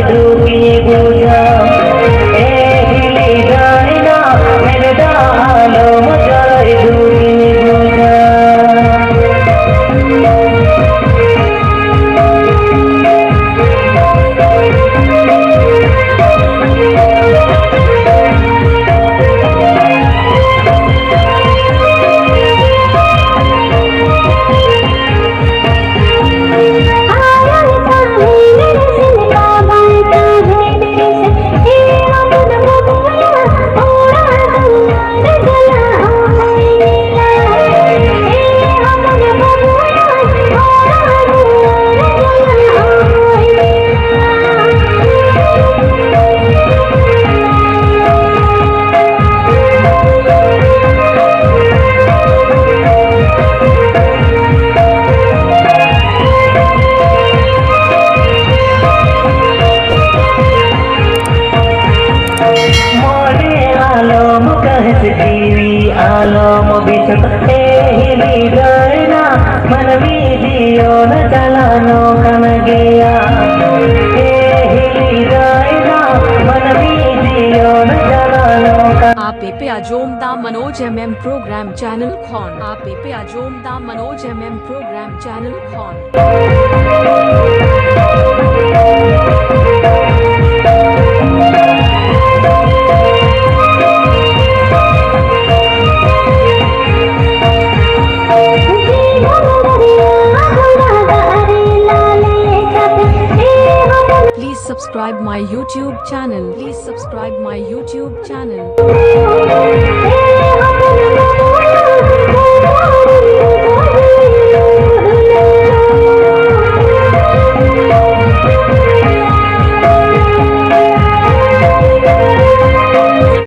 ঢুকি বুঝা এ হিলি যায় না মেরে ডালো মজায় ঢুকি বুঝা टीवी आलम बिछत ए हिली डोय ना मन वीडियो न चलानो कन गया ए हिली डोय ना मन वीडियो न चलानो आप पे आजोम दा मनोज प्रोग्राम चैनल खॉन आप पे आजोम दा मनोज प्रोग्राम चैनल खॉन Subscribe my YouTube channel. Please subscribe my YouTube channel.